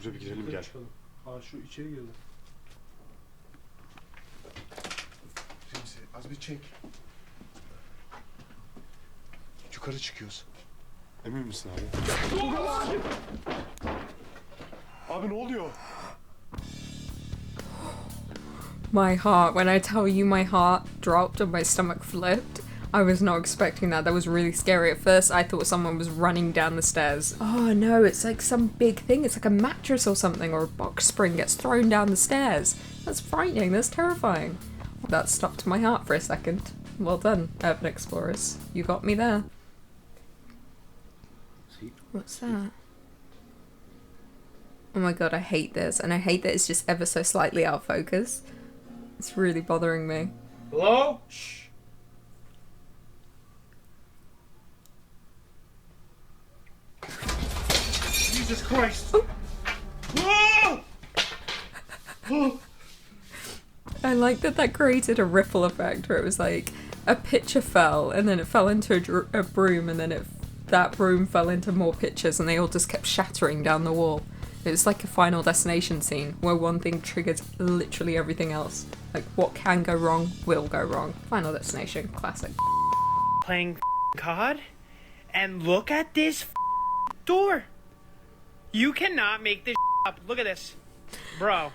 Şuraya bir girelim gel. Aa şu içeri girdi. Remzi az bir çek. Yukarı çıkıyoruz. Emin misin abi? Abi ne oluyor? My heart, when I tell you my heart dropped and my stomach flipped, I was not expecting that. That was really scary. At first I thought someone was running down the stairs. Oh no, it's like some big thing. It's like a mattress or something, or a box spring gets thrown down the stairs. That's frightening, that's terrifying. That stopped my heart for a second. Well done, Urban Explorers. You got me there. What's that? Oh my god, I hate this. And I hate that it's just ever so slightly out of focus. It's really bothering me. Hello? Shh. Jesus Christ! Oh. I like that created a ripple effect where it was like a pitcher fell and then it fell into a broom and then that broom fell into more pitchers and they all just kept shattering down the wall. It was like a Final Destination scene where one thing triggers literally everything else. Like what can go wrong will go wrong. Final Destination, classic. Playing COD and look at this door. You cannot make this up. Look at this. Bro.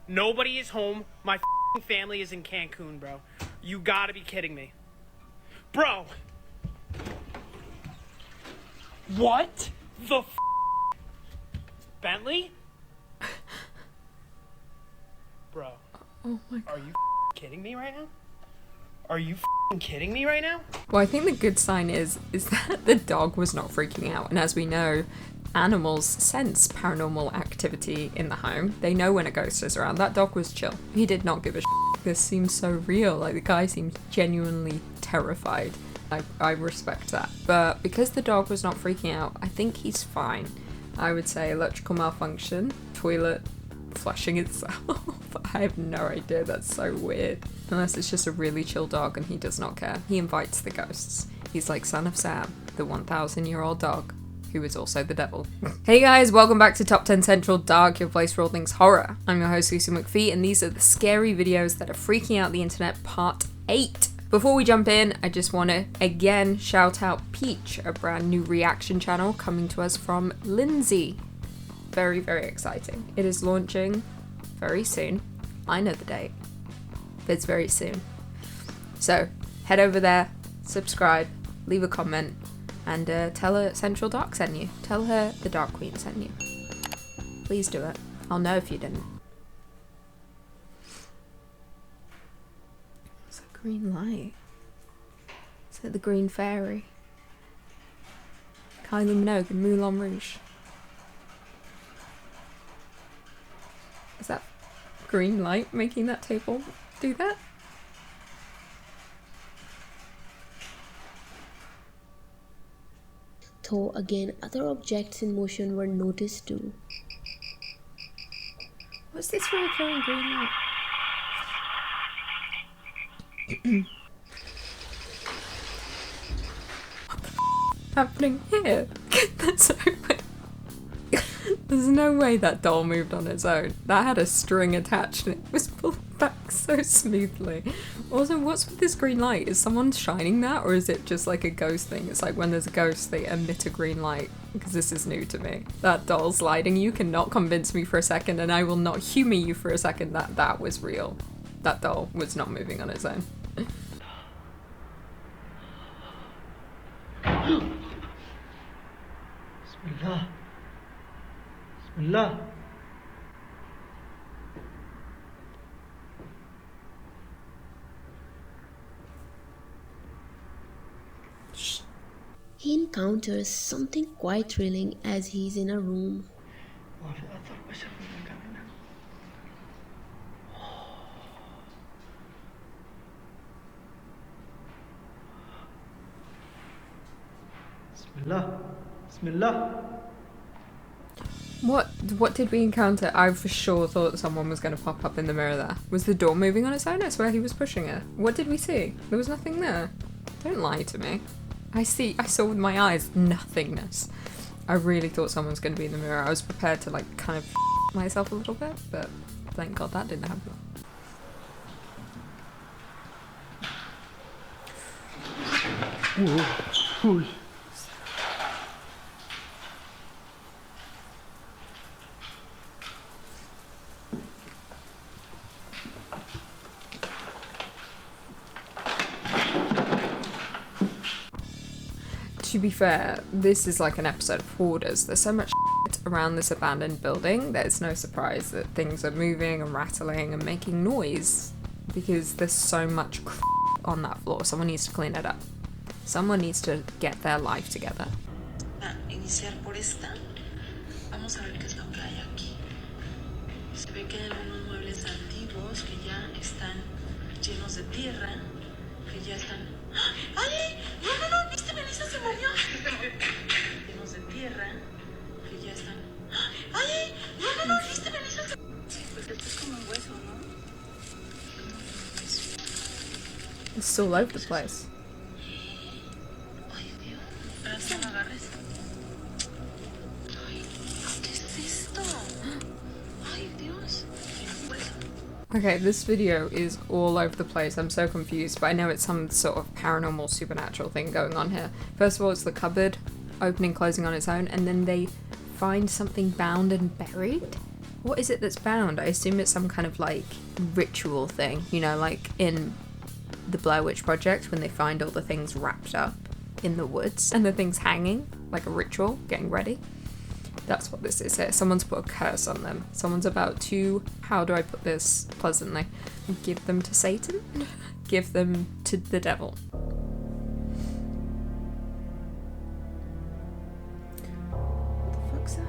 Nobody is home. My family is in Cancun, bro. You gotta be kidding me. Bro. What the Bentley? Bro. Oh my god. Are you kidding me right now? Are you kidding me right now? Well, I think the good sign is that the dog was not freaking out. And as we know, animals sense paranormal activity in the home. They know when a ghost is around. That dog was chill. He did not give a shit. This seems so real. Like the guy seems genuinely terrified. I respect that. But because the dog was not freaking out, I think he's fine. I would say electrical malfunction, toilet flushing itself. I have no idea, that's so weird. Unless it's just a really chill dog and he does not care. He invites the ghosts. He's like Son of Sam, the 1,000-year-old dog, who is also the devil. Hey guys, welcome back to Top 10 Central Dark, your place for all things horror. I'm your host Lucy McPhee and these are the scary videos that are freaking out the internet part 8. Before we jump in, I just want to again shout out Peach, a brand new reaction channel coming to us from Lindsay. Very, very exciting. It is launching very soon. I know the date, but it's very soon. So head over there, subscribe, leave a comment, and tell her Central Dark sent you. Tell her the Dark Queen sent you. Please do it. I'll know if you didn't. It's a green light. Is it the Green Fairy? Kylie Minogue and Moulin Rouge. Is that green light making that table do that? Though again, other objects in motion were noticed too. What's this reoccurring green light? What the happening here? That's open. There's no way that doll moved on its own. That had a string attached and it was pulled back so smoothly. Also, what's with this green light? Is someone shining that or is it just like a ghost thing? It's like when there's a ghost, they emit a green light. Because this is new to me. That doll sliding, you cannot convince me for a second and I will not humor you for a second that that was real. That doll was not moving on its own. Bismillah. Bismillah. He encounters something quite thrilling as he's in a room. Bismillah. Bismillah. What did we encounter? I for sure thought someone was going to pop up in the mirror there. Was the door moving on its own? I swear he was pushing it. What did we see? There was nothing there. Don't lie to me. I saw with my eyes nothingness. I really thought someone was going to be in the mirror. I was prepared to like kind of myself a little bit, but thank God that didn't happen. To be fair, this is like an episode of Hoarders. There's so much shit around this abandoned building that it's no surprise that things are moving and rattling and making noise because there's so much on that floor. Someone needs to clean it up. Someone needs to get their life together. Iniciar por esta. Vamos a ver qué es lo que hay aquí. Se ve que hay algunos muebles antiguos que ya están llenos de tierra, que ya están. ¡Ay! No, no, no, ¿viste? Melissa se movió. Llenos de tierra, que ya están. ¡Ay! No, no, no, ¿viste? Melissa se. Pues esto es como un hueso, ¿no? It's still all over the place. Ay, Dios. Espera que me agarres. Ay, ¿qué es esto? Ay, Dios. Un hueso. Okay, this video is all over the place. I'm so confused, but I know it's some sort of paranormal supernatural thing going on here. First of all, it's the cupboard opening, closing on its own, and then they find something bound and buried. What is it that's bound? I assume it's some kind of like ritual thing, you know, like in the Blair Witch Project when they find all the things wrapped up in the woods and the things hanging, like a ritual, getting ready. That's what this is here. Someone's put a curse on them. Someone's about to, how do I put this pleasantly? Give them to Satan? Give them to the devil. What the fuck's that?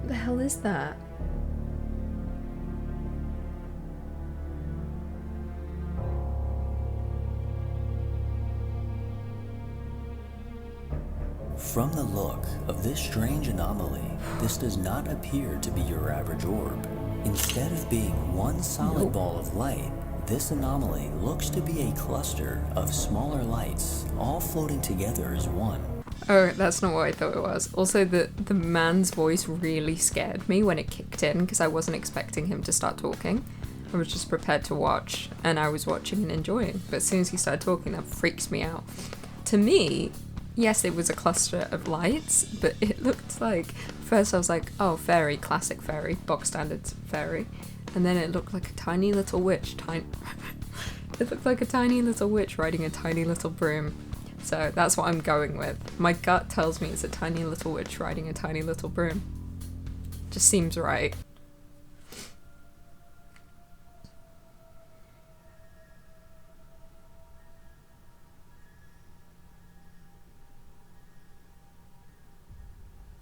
What the hell is that? From the look of this strange anomaly, this does not appear to be your average orb. Instead of being one solid ball of light, this anomaly looks to be a cluster of smaller lights, all floating together as one. Oh, that's not what I thought it was. Also, the man's voice really scared me when it kicked in because I wasn't expecting him to start talking. I was just prepared to watch, and I was watching and enjoying. But as soon as he started talking, that freaks me out. To me, yes, it was a cluster of lights, but it looked like, first I was like, oh, fairy, classic fairy, box standard fairy. And then it looked like a tiny little witch. It looked like a tiny little witch riding a tiny little broom. So that's what I'm going with. My gut tells me it's a tiny little witch riding a tiny little broom. Just seems right.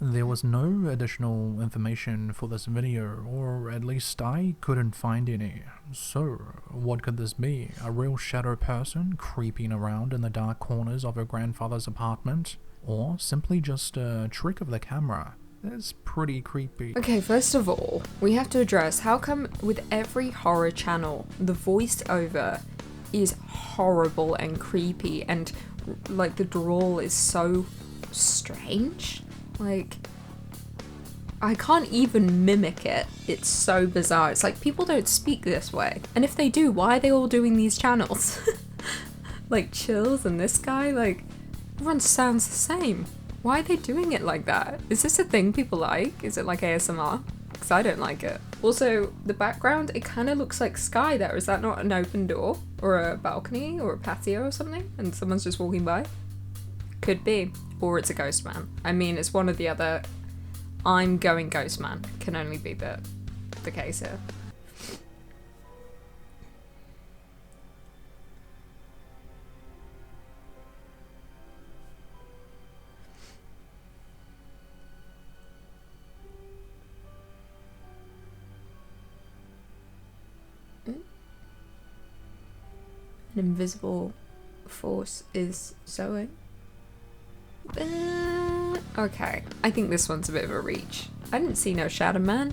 There was no additional information for this video, or at least I couldn't find any. So, what could this be? A real shadow person creeping around in the dark corners of her grandfather's apartment? Or simply just a trick of the camera? It's pretty creepy. Okay, first of all, we have to address how come with every horror channel, the voiceover is horrible and creepy and like the drawl is so strange? Like, I can't even mimic it. It's so bizarre. It's like people don't speak this way. And if they do, why are they all doing these channels? Like Chills and this guy, like everyone sounds the same. Why are they doing it like that? Is this a thing people like? Is it like ASMR? Because I don't like it. Also, the background, it kind of looks like sky there. Is that not an open door or a balcony or a patio or something? And someone's just walking by? Could be. Or it's a ghost man. I mean, it's one or the other. I'm going ghost man. Can only be the case here. An invisible force is sewing. Okay, I think this one's a bit of a reach. I didn't see no shadow man.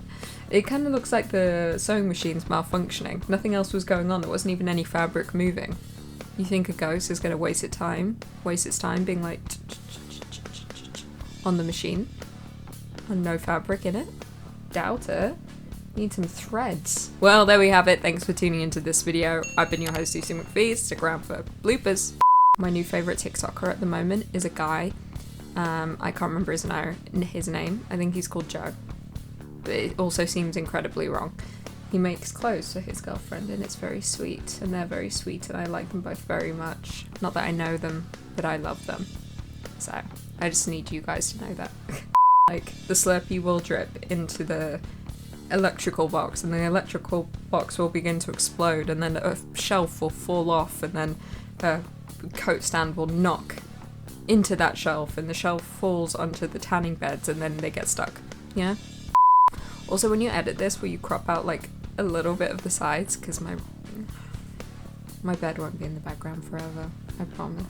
It kind of looks like the sewing machine's malfunctioning. Nothing else was going on. There wasn't even any fabric moving. You think a ghost is going to waste its time being like on the machine. And no fabric in it. Doubt it. Need some threads. Well, there we have it. Thanks for tuning into this video. I've been your host, Lucy McPhee. Stick around for bloopers. My new favourite TikToker at the moment is a guy. I can't remember his name. I think he's called Joe. But it also seems incredibly wrong. He makes clothes for his girlfriend and it's very sweet. And they're very sweet and I like them both very much. Not that I know them, but I love them. So, I just need you guys to know that. Like, the Slurpee will drip into the electrical box and the electrical box will begin to explode and then a shelf will fall off and then a coat stand will knock into that shelf and the shelf falls onto the tanning beds and then they get stuck. Yeah? Also, when you edit this, will you crop out like a little bit of the sides? Because my bed won't be in the background forever. I promise.